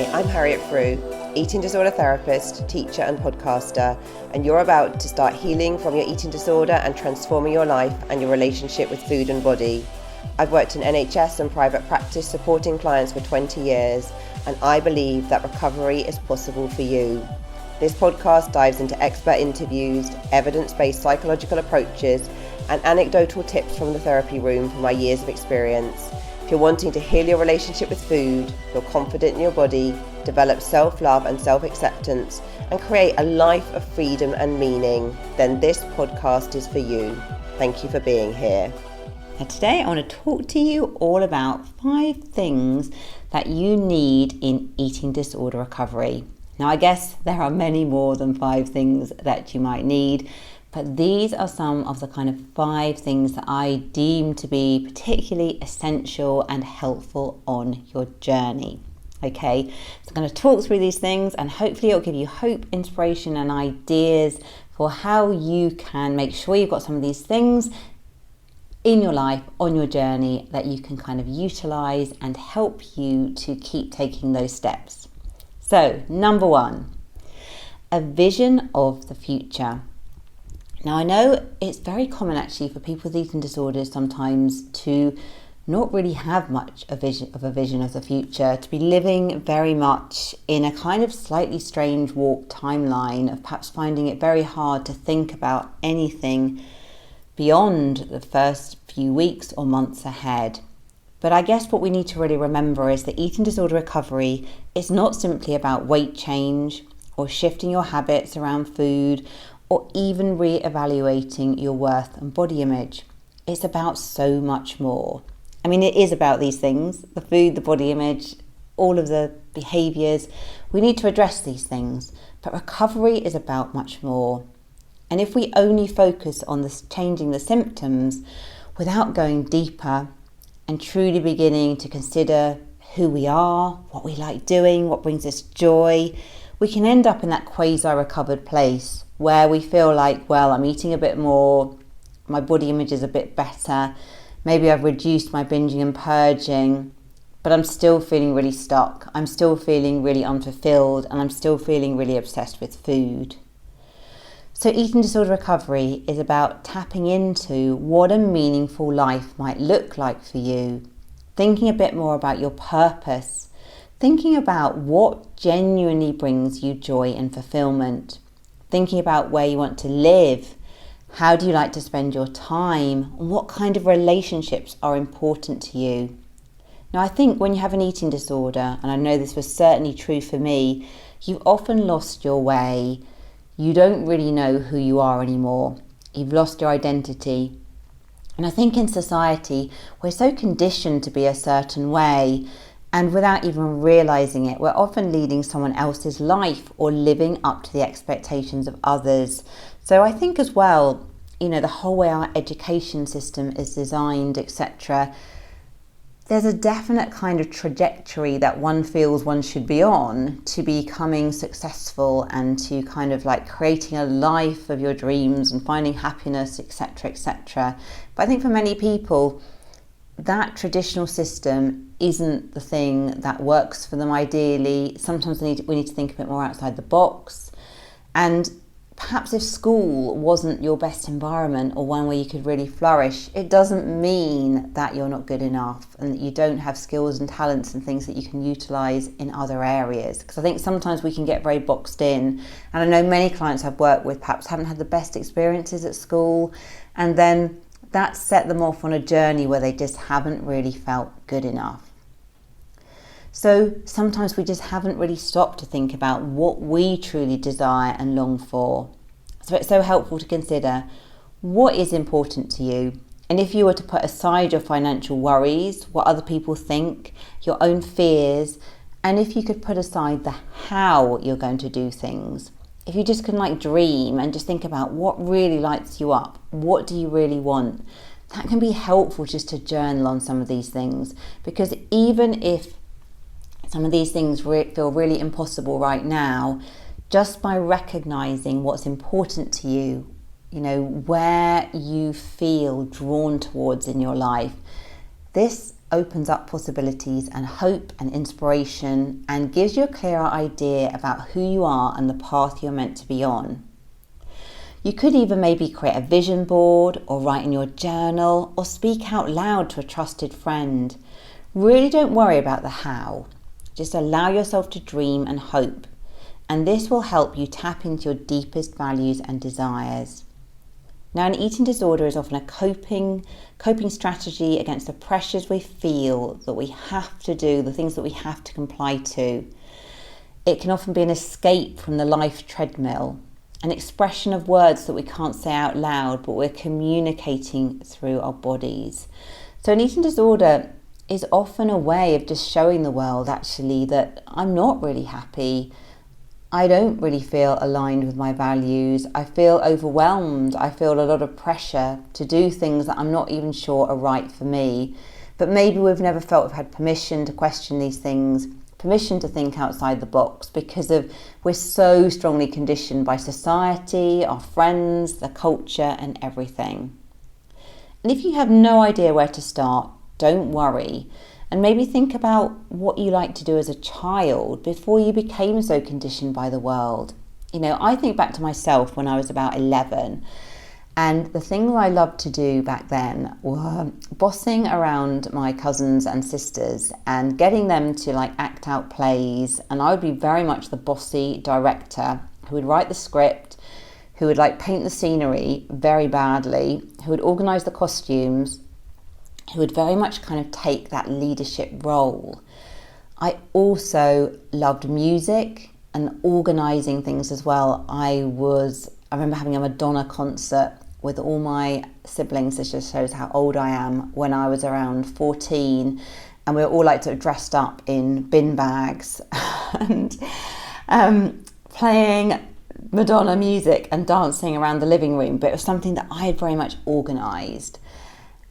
Hi, I'm Harriet Frew, eating disorder therapist, teacher and podcaster, and you're about to start healing from your eating disorder and transforming your life and your relationship with food and body. I've worked in NHS and private practice supporting clients for 20 years, and I believe that recovery is possible for you. This podcast dives into expert interviews, evidence-based psychological approaches, and anecdotal tips from the therapy room from my years of experience. If you're wanting to heal your relationship with food, feel confident in your body, develop self-love and self-acceptance, and create a life of freedom and meaning, then this podcast is for you. Thank you for being here. And today I want to talk to you all about 5 things that you need in eating disorder recovery. Now, I guess there are many more than 5 things that you might need, but these are some of the kind of 5 things that I deem to be particularly essential and helpful on your journey. Okay, so I'm going to talk through these things and hopefully it'll give you hope, inspiration and ideas for how you can make sure you've got some of these things in your life, on your journey, that you can kind of utilize and help you to keep taking those steps. So, number 1, a vision of the future. Now, I know it's very common actually for people with eating disorders sometimes to not really have much a vision of the future, to be living very much in a kind of slightly strange warped timeline of perhaps finding it very hard to think about anything beyond the first few weeks or months ahead. But I guess what we need to really remember is that eating disorder recovery is not simply about weight change or shifting your habits around food or even re-evaluating your worth and body image. It's about so much more. I mean, it is about these things, the food, the body image, all of the behaviours. We need to address these things, but recovery is about much more. And if we only focus on this changing the symptoms without going deeper and truly beginning to consider who we are, what we like doing, what brings us joy, we can end up in that quasi-recovered place where we feel like, well, I'm eating a bit more, my body image is a bit better, maybe I've reduced my binging and purging, but I'm still feeling really stuck, I'm still feeling really unfulfilled, and I'm still feeling really obsessed with food. So eating disorder recovery is about tapping into what a meaningful life might look like for you, thinking a bit more about your purpose, thinking about what genuinely brings you joy and fulfillment, thinking about where you want to live, how do you like to spend your time, and what kind of relationships are important to you. Now, I think when you have an eating disorder, and I know this was certainly true for me, you've often lost your way. You don't really know who you are anymore. You've lost your identity. And I think in society, we're so conditioned to be a certain way, and without even realising it, we're often leading someone else's life or living up to the expectations of others. So I think as well, the whole way our education system is designed, etc., there's a definite kind of trajectory that one feels one should be on to becoming successful and to kind of like creating a life of your dreams and finding happiness, etc., etc. But I think for many people, that traditional system isn't the thing that works for them ideally. Sometimes we need to think a bit more outside the box. And perhaps if school wasn't your best environment or one where you could really flourish, it doesn't mean that you're not good enough and that you don't have skills and talents and things that you can utilise in other areas. Because I think sometimes we can get very boxed in. And I know many clients I've worked with perhaps haven't had the best experiences at school, and then that set them off on a journey where they just haven't really felt good enough. So sometimes we just haven't really stopped to think about what we truly desire and long for. So it's so helpful to consider what is important to you. And if you were to put aside your financial worries, what other people think, your own fears, and if you could put aside the how you're going to do things, if you just can dream and just think about what really lights you up, what do you really want, that can be helpful just to journal on some of these things. Because even if some of these things feel really impossible right now, just by recognizing what's important to you, where you feel drawn towards in your life, this opens up possibilities and hope and inspiration and gives you a clearer idea about who you are and the path you're meant to be on. You could even maybe create a vision board or write in your journal or speak out loud to a trusted friend. Really don't worry about the how. Just allow yourself to dream and hope. And this will help you tap into your deepest values and desires. Now, an eating disorder is often a coping strategy against the pressures we feel that we have to do, the things that we have to comply to. It can often be an escape from the life treadmill, an expression of words that we can't say out loud, but we're communicating through our bodies. So an eating disorder is often a way of just showing the world actually that I'm not really happy. I don't really feel aligned with my values. I feel overwhelmed. I feel a lot of pressure to do things that I'm not even sure are right for me. But maybe we've never felt we've had permission to question these things, permission to think outside the box because we're so strongly conditioned by society, our friends, the culture and everything. And if you have no idea where to start, don't worry. And maybe think about what you liked to do as a child before you became so conditioned by the world. I think back to myself when I was about 11, and the things I loved to do back then were bossing around my cousins and sisters and getting them to act out plays. And I would be very much the bossy director who would write the script, who would paint the scenery very badly, who would organise the costumes, who would very much kind of take that leadership role. I also loved music and organising things as well. I remember having a Madonna concert with all my siblings. This just shows how old I am. When I was around 14, and we were all sort of dressed up in bin bags and playing Madonna music and dancing around the living room. But it was something that I had very much organised.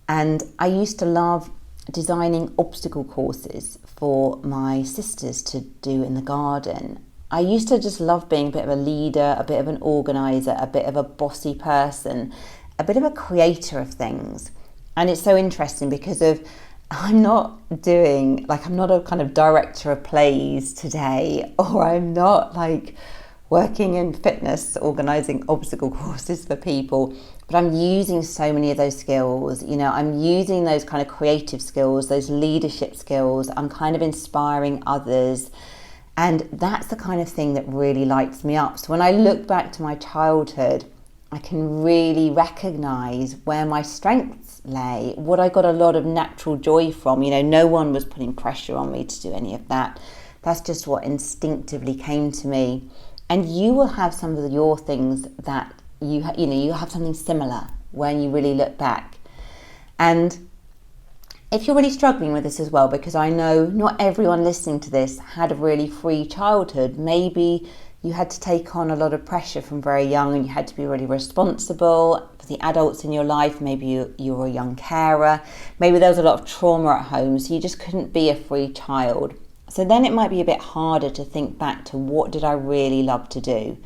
And I used to love designing obstacle courses for my sisters to do in the garden. I used to just love being a bit of a leader, a bit of an organiser, a bit of a bossy person, a bit of a creator of things. And it's so interesting because I'm not a kind of director of plays today, or I'm not working in fitness, organising obstacle courses for people. But I'm using so many of those skills. I'm using those kind of creative skills, those leadership skills. I'm kind of inspiring others. And that's the kind of thing that really lights me up. So when I look back to my childhood, I can really recognise where my strengths lay, what I got a lot of natural joy from. No one was putting pressure on me to do any of that. That's just what instinctively came to me. And you will have some of your things that you have something similar when you really look back. And if you're really struggling with this as well, because I know not everyone listening to this had a really free childhood. Maybe you had to take on a lot of pressure from very young and you had to be really responsible for the adults in your life. Maybe you were a young carer. Maybe there was a lot of trauma at home, so you just couldn't be a free child. So then it might be a bit harder to think back to what did I really love to do.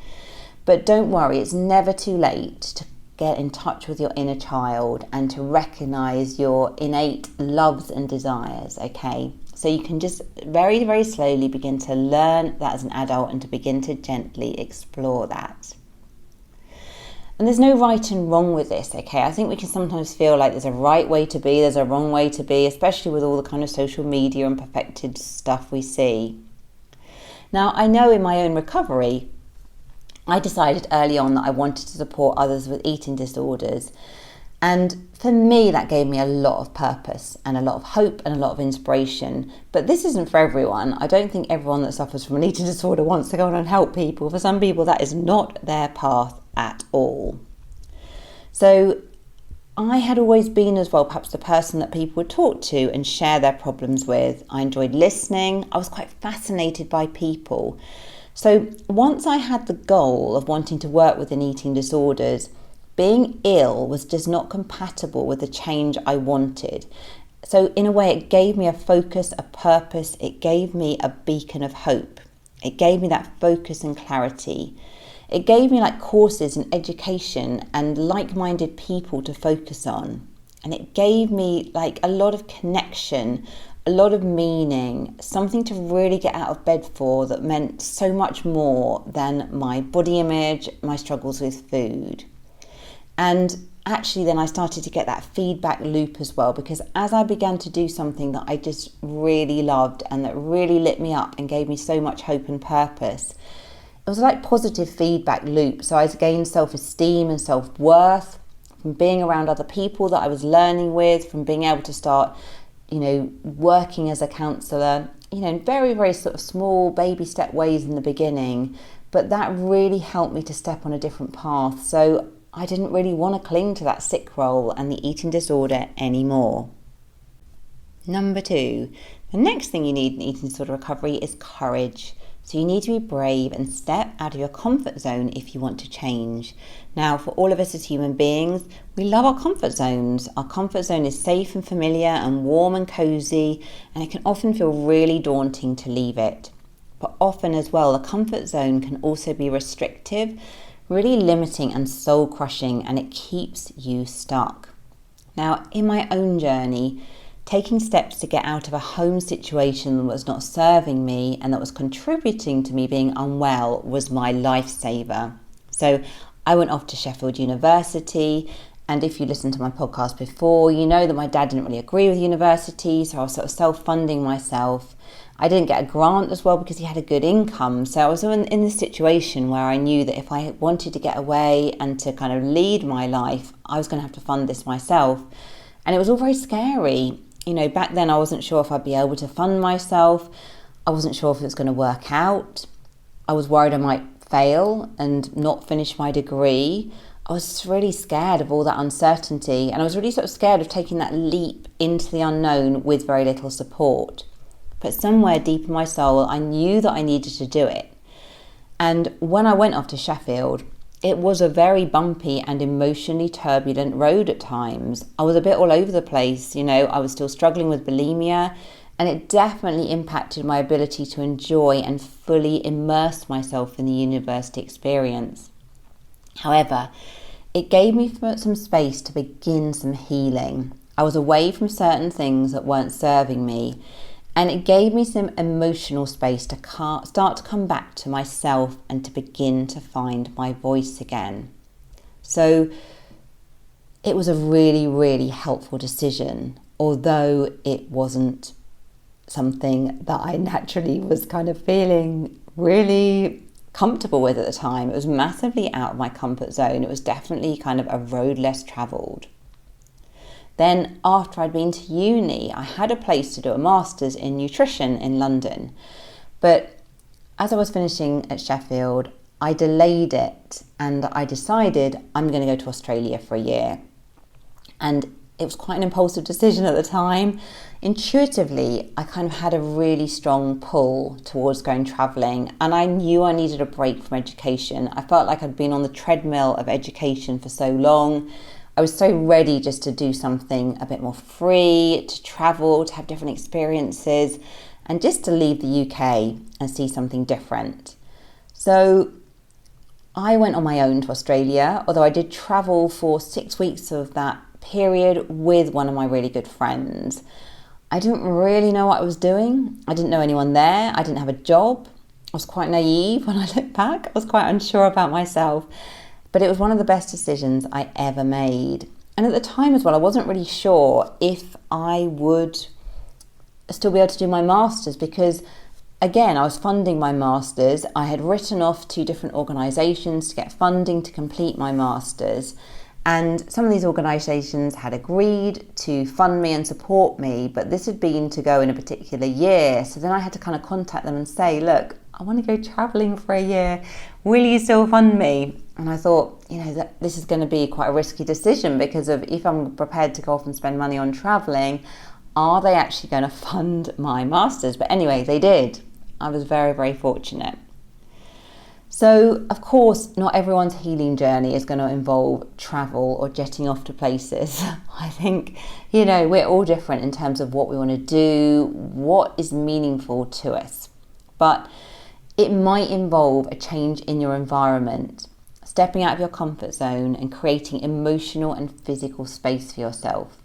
But don't worry, it's never too late to get in touch with your inner child and to recognise your innate loves and desires, okay? So you can just very, very slowly begin to learn that as an adult and to begin to gently explore that. And there's no right and wrong with this, okay? I think we can sometimes feel like there's a right way to be, there's a wrong way to be, especially with all the kind of social media and perfected stuff we see. Now, I know in my own recovery, I decided early on that I wanted to support others with eating disorders. And for me, that gave me a lot of purpose and a lot of hope and a lot of inspiration. But this isn't for everyone. I don't think everyone that suffers from an eating disorder wants to go on and help people. For some people, that is not their path at all. So I had always been as well perhaps the person that people would talk to and share their problems with. I enjoyed listening. I was quite fascinated by people. So once I had the goal of wanting to work within eating disorders, being ill was just not compatible with the change I wanted. So in a way, it gave me a focus, a purpose. It gave me a beacon of hope. It gave me that focus and clarity. It gave me courses and education and like-minded people to focus on. and it gave me like a lot of connection, a lot of meaning, something to really get out of bed for that meant so much more than my body image, my struggles with food. And actually then I started to get that feedback loop as well, because as I began to do something that I just really loved and that really lit me up and gave me so much hope and purpose, it was like positive feedback loop. So I gained self-esteem and self-worth from being around other people that I was learning with, from being able to start, working as a counsellor, in very, very sort of small baby step ways in the beginning. But that really helped me to step on a different path. So I didn't really want to cling to that sick role and the eating disorder anymore. Number 2, the next thing you need in eating disorder recovery is courage. So you need to be brave and step out of your comfort zone if you want to change. Now, for all of us as human beings, we love our comfort zones. Our comfort zone is safe and familiar and warm and cozy, and it can often feel really daunting to leave it. But often as well, the comfort zone can also be restrictive, really limiting and soul crushing, and it keeps you stuck. Now, in my own journey, taking steps to get out of a home situation that was not serving me and that was contributing to me being unwell was my lifesaver. So I went off to Sheffield University, and if you listened to my podcast before, you know that my dad didn't really agree with university, so I was sort of self-funding myself. I didn't get a grant as well because he had a good income, so I was in this situation where I knew that if I wanted to get away and to kind of lead my life, I was going to have to fund this myself. And it was all very scary. Back then I wasn't sure if I'd be able to fund myself. I wasn't sure if it was going to work out. I was worried I might fail and not finish my degree. I was just really scared of all that uncertainty, and I was really sort of scared of taking that leap into the unknown with very little support. But somewhere deep in my soul, I knew that I needed to do it. And when I went off to Sheffield, it was a very bumpy and emotionally turbulent road at times. I was a bit all over the place, I was still struggling with bulimia, and it definitely impacted my ability to enjoy and fully immerse myself in the university experience. However, it gave me some space to begin some healing. I was away from certain things that weren't serving me, and it gave me some emotional space to start to come back to myself and to begin to find my voice again. So it was a really, really helpful decision, although it wasn't something that I naturally was kind of feeling really comfortable with at the time. It was massively out of my comfort zone. It was definitely kind of a road less travelled. Then after I'd been to uni, I had a place to do a master's in nutrition in London. But as I was finishing at Sheffield, I delayed it and I decided I'm going to go to Australia for a year. And it was quite an impulsive decision at the time. Intuitively, I kind of had a really strong pull towards going travelling, and I knew I needed a break from education. I felt like I'd been on the treadmill of education for so long. I was so ready just to do something a bit more free, to travel, to have different experiences, and just to leave the UK and see something different. So I went on my own to Australia, although I did travel for 6 weeks of that period with one of my really good friends. I didn't really know what I was doing. I didn't know anyone there. I didn't have a job. I was quite naive when I look back. I was quite unsure about myself. But it was one of the best decisions I ever made. And at the time as well, I wasn't really sure if I would still be able to do my master's because, again, I was funding my master's. I had written off 2 different organisations to get funding to complete my master's. And some of these organisations had agreed to fund me and support me, but this had been to go in a particular year. So then I had to kind of contact them and say, look, I want to go travelling for a year. Will you still fund me? And I thought, that this is going to be quite a risky decision because of if I'm prepared to go off and spend money on travelling, are they actually going to fund my master's? But anyway, they did. I was very, very fortunate. So, of course, not everyone's healing journey is going to involve travel or jetting off to places. I think, we're all different in terms of what we want to do, what is meaningful to us. But it might involve a change in your environment, stepping out of your comfort zone and creating emotional and physical space for yourself.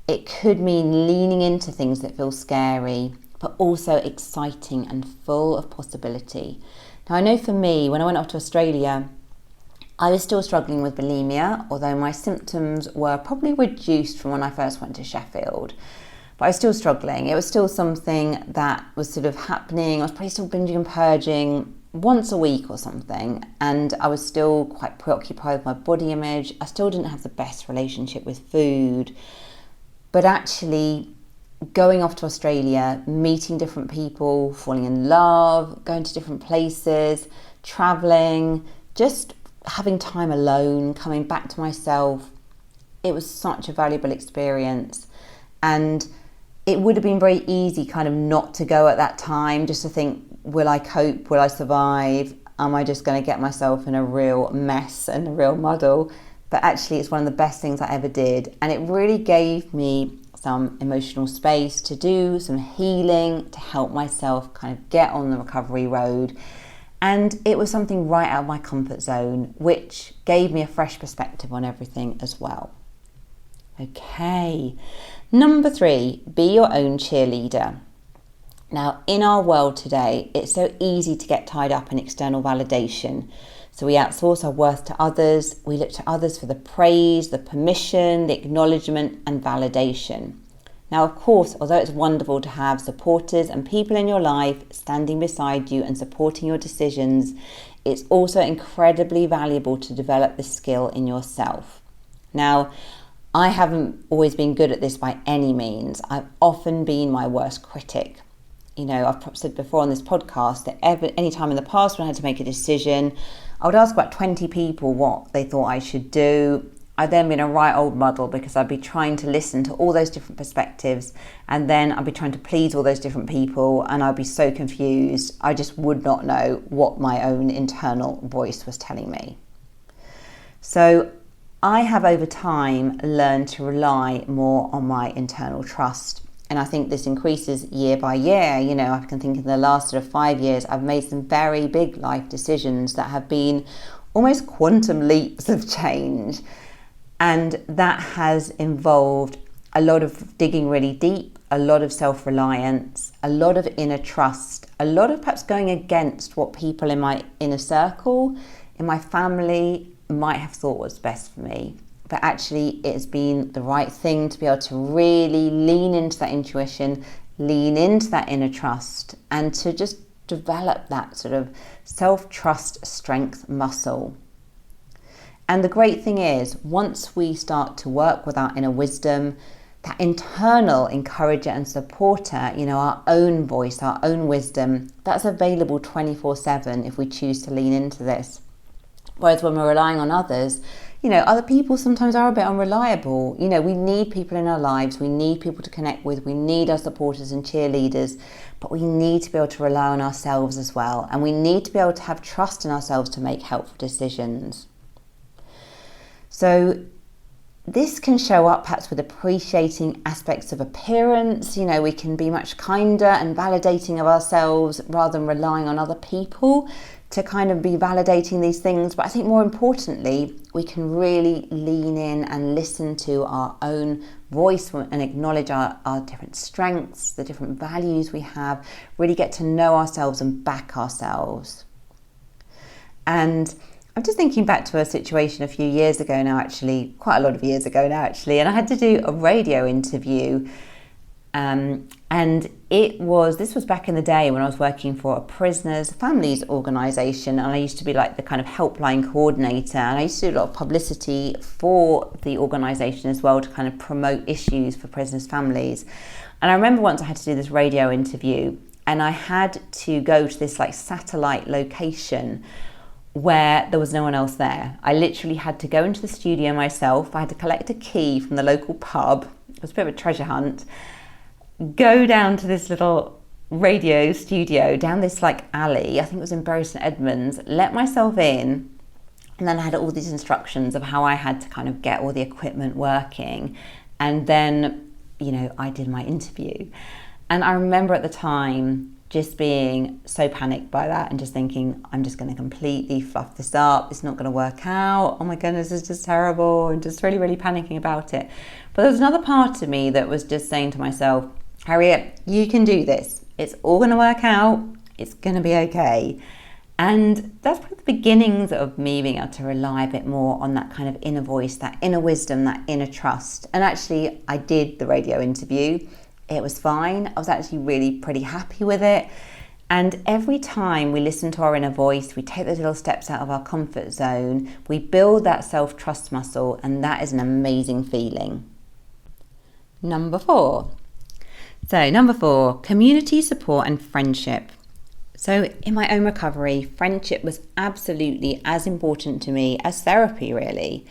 It could mean leaning into things that feel scary, but also exciting and full of possibility. Now, I know for me, when I went off to Australia, I was still struggling with bulimia, although my symptoms were probably reduced from when I first went to Sheffield. But I was still struggling. It was still something that was sort of happening. I was probably still binging and purging once a week or something. And I was still quite preoccupied with my body image. I still didn't have the best relationship with food. But actually, going off to Australia, meeting different people, falling in love, going to different places, traveling, just having time alone, coming back to myself, it was such a valuable experience. And it would have been very easy kind of not to go at that time, just to think, will I cope? Will I survive? Am I just going to get myself in a real mess and a real muddle? But actually, it's one of the best things I ever did. And it really gave me some emotional space to do some healing, to help myself kind of get on the recovery road. And it was something right out of my comfort zone, which gave me a fresh perspective on everything as well. Okay, number 3, be your own cheerleader. Now, in our world today, it's so easy to get tied up in external validation. So we outsource our worth to others. We look to others for the praise, the permission, the acknowledgement and validation. Now, of course, although it's wonderful to have supporters and people in your life standing beside you and supporting your decisions, it's also incredibly valuable to develop this skill in yourself. Now, I haven't always been good at this by any means. I've often been my worst critic. You know, I've said before on this podcast that any time in the past when I had to make a decision, I would ask about 20 people what they thought I should do. I'd then be in a right old muddle because I'd be trying to listen to all those different perspectives, and then I'd be trying to please all those different people, and I'd be so confused. I just would not know what my own internal voice was telling me. So I have over time learned to rely more on my internal trust. And I think this increases year by year. You know, I can think in the last sort of 5 years, I've made some very big life decisions that have been almost quantum leaps of change. And that has involved a lot of digging really deep, a lot of self-reliance, a lot of inner trust, a lot of perhaps going against what people in my inner circle, in my family, might have thought was best for me. But actually it has been the right thing to be able to really lean into that intuition, lean into that inner trust, and to just develop that sort of self-trust strength muscle. And the great thing is, once we start to work with our inner wisdom, that internal encourager and supporter, you know, our own voice, our own wisdom, that's available 24/7 if we choose to lean into this. Whereas when we're relying on others, you know, other people sometimes are a bit unreliable. You know, we need people in our lives, we need people to connect with, we need our supporters and cheerleaders, but we need to be able to rely on ourselves as well. And we need to be able to have trust in ourselves to make helpful decisions. So this can show up perhaps with appreciating aspects of appearance. You know, we can be much kinder and validating of ourselves rather than relying on other people to kind of be validating these things. But I think more importantly, we can really lean in and listen to our own voice and acknowledge our different strengths, the different values we have, really get to know ourselves and back ourselves. And I'm just thinking back to a situation a few years ago now, actually, quite a lot of years ago now, actually, and I had to do a radio interview. And this was back in the day when I was working for a prisoners' families organisation, and I used to be like the kind of helpline coordinator, and I used to do a lot of publicity for the organisation as well to kind of promote issues for prisoners' families. And I remember once I had to do this radio interview, and I had to go to this like satellite location where there was no one else there. I literally had to go into the studio myself. I had to collect a key from the local pub. It was a bit of a treasure hunt. Go down to this little radio studio, down this like alley, I think it was in Bury St Edmunds, let myself in, and then I had all these instructions of how I had to kind of get all the equipment working. And then, you know, I did my interview. And I remember at the time just being so panicked by that and just thinking, I'm just going to completely fluff this up. It's not going to work out. Oh my goodness, it's just terrible. And just really, really panicking about it. But there was another part of me that was just saying to myself, Harriet, you can do this. It's all going to work out. It's going to be okay. And that's probably the beginnings of me being able to rely a bit more on that kind of inner voice, that inner wisdom, that inner trust. And actually, I did the radio interview. It was fine. I was actually really pretty happy with it. And every time we listen to our inner voice, we take those little steps out of our comfort zone, we build that self-trust muscle, and that is an amazing feeling. Number 4. So number 4, community support and friendship. So in my own recovery, friendship was absolutely as important to me as therapy, really.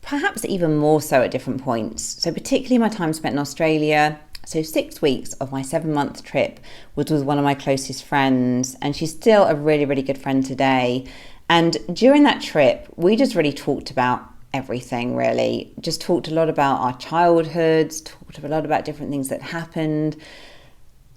Perhaps even more so at different points. So particularly my time spent in Australia. So 6 weeks of my 7-month trip was with one of my closest friends, and she's still a really, really good friend today. And during that trip, we just really talked about everything, really. Just talked a lot about our childhoods, talked a lot about different things that happened,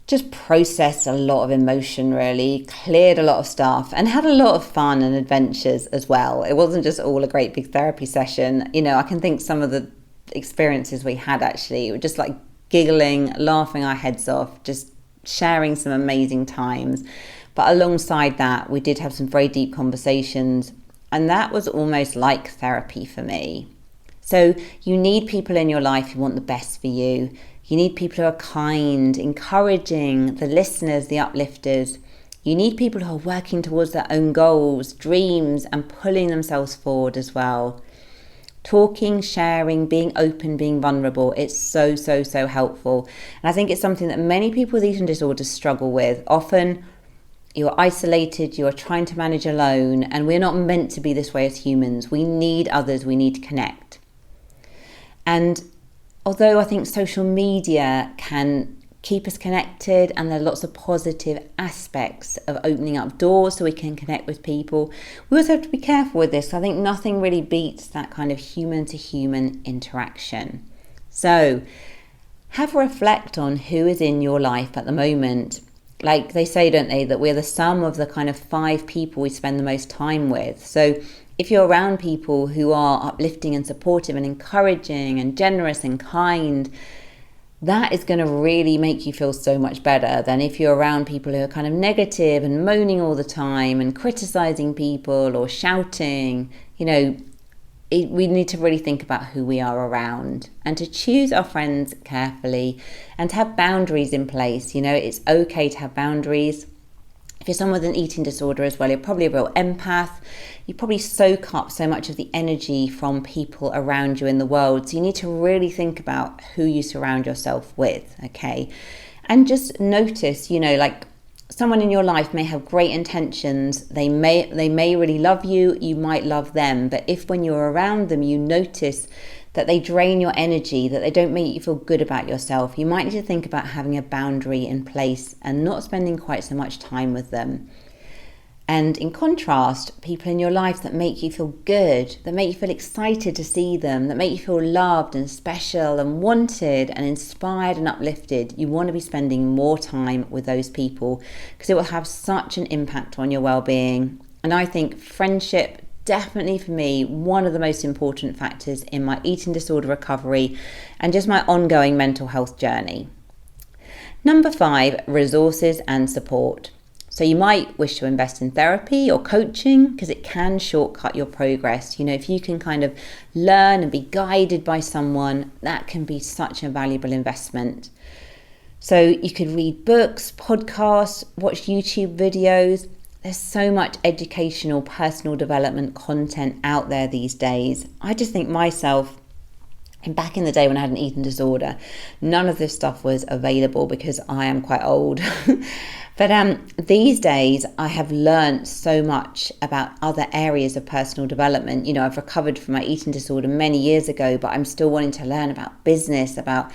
just processed a lot of emotion, really, cleared a lot of stuff, and had a lot of fun and adventures as well. It wasn't just all a great big therapy session. You know, I can think some of the experiences we had actually were just like giggling, laughing our heads off, just sharing some amazing times. But alongside that, we did have some very deep conversations, and that was almost like therapy for me. So you need people in your life who want the best for you. You need people who are kind, encouraging, the listeners, the uplifters. You need people who are working towards their own goals, dreams, and pulling themselves forward as well. Talking, sharing, being open, being vulnerable, it's so, so, so helpful. And I think it's something that many people with eating disorders struggle with. Often you're isolated, you're trying to manage alone, and we're not meant to be this way as humans. We need others, we need to connect. And although I think social media can keep us connected, and there are lots of positive aspects of opening up doors so we can connect with people, we also have to be careful with this. I think nothing really beats that kind of human to human interaction. So have a reflect on who is in your life at the moment. Like they say, don't they, that we're the sum of the kind of 5 people we spend the most time with. So if you're around people who are uplifting and supportive and encouraging and generous and kind, that is going to really make you feel so much better than if you're around people who are kind of negative and moaning all the time and criticizing people or shouting. You know, we need to really think about who we are around and to choose our friends carefully and to have boundaries in place. You know, it's okay to have boundaries. If you're someone with an eating disorder as well, you're probably a real empath. You probably soak up so much of the energy from people around you in the world. So you need to really think about who you surround yourself with, okay? And just notice, you know, like someone in your life may have great intentions. They may really love you. You might love them. But if when you're around them, you notice that they drain your energy, that they don't make you feel good about yourself, you might need to think about having a boundary in place and not spending quite so much time with them. And in contrast, people in your life that make you feel good, that make you feel excited to see them, that make you feel loved and special and wanted and inspired and uplifted, you want to be spending more time with those people because it will have such an impact on your well-being. And I think friendship, definitely for me, one of the most important factors in my eating disorder recovery and just my ongoing mental health journey. Number 5, resources and support. So you might wish to invest in therapy or coaching because it can shortcut your progress. You know, if you can kind of learn and be guided by someone, that can be such a valuable investment. So you could read books, podcasts, watch YouTube videos. There's so much educational, personal development content out there these days. I just think myself, and back in the day when I had an eating disorder, none of this stuff was available because I am quite old. But these days I have learned so much about other areas of personal development. You know, I've recovered from my eating disorder many years ago, but I'm still wanting to learn about business, about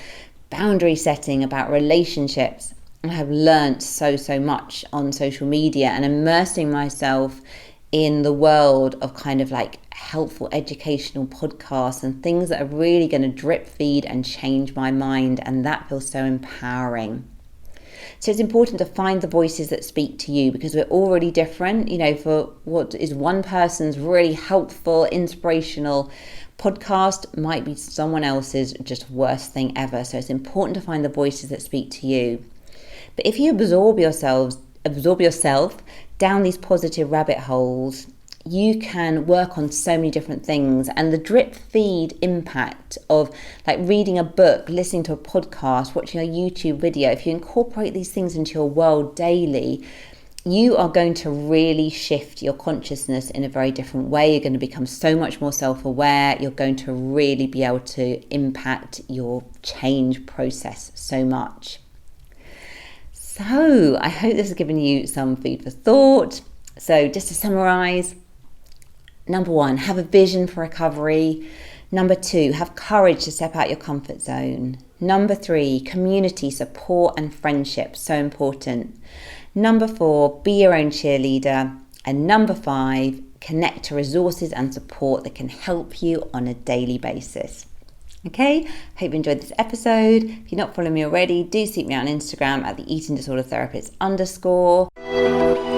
boundary setting, about relationships. I have learned so much on social media and immersing myself in the world of kind of like helpful educational podcasts and things that are really going to drip feed and change my mind, and that feels so empowering. So it's important to find the voices that speak to you, because we're all really different. For what is one person's really helpful, inspirational podcast might be someone else's just worst thing ever. So it's important to find the voices that speak to you. But if you absorb yourself down these positive rabbit holes, you can work on so many different things. And the drip feed impact of like reading a book, listening to a podcast, watching a YouTube video, if you incorporate these things into your world daily, you are going to really shift your consciousness in a very different way. You're going to become so much more self-aware. You're going to really be able to impact your change process so much. So I hope this has given you some food for thought. So just to summarize, number 1, have a vision for recovery. Number 2, have courage to step out your comfort zone. Number 3, community, support and friendship, so important. Number 4, be your own cheerleader. And number 5, connect to resources and support that can help you on a daily basis. Okay, hope you enjoyed this episode. If you're not following me already, do seek me out on Instagram at the Eating Disorder Therapist _.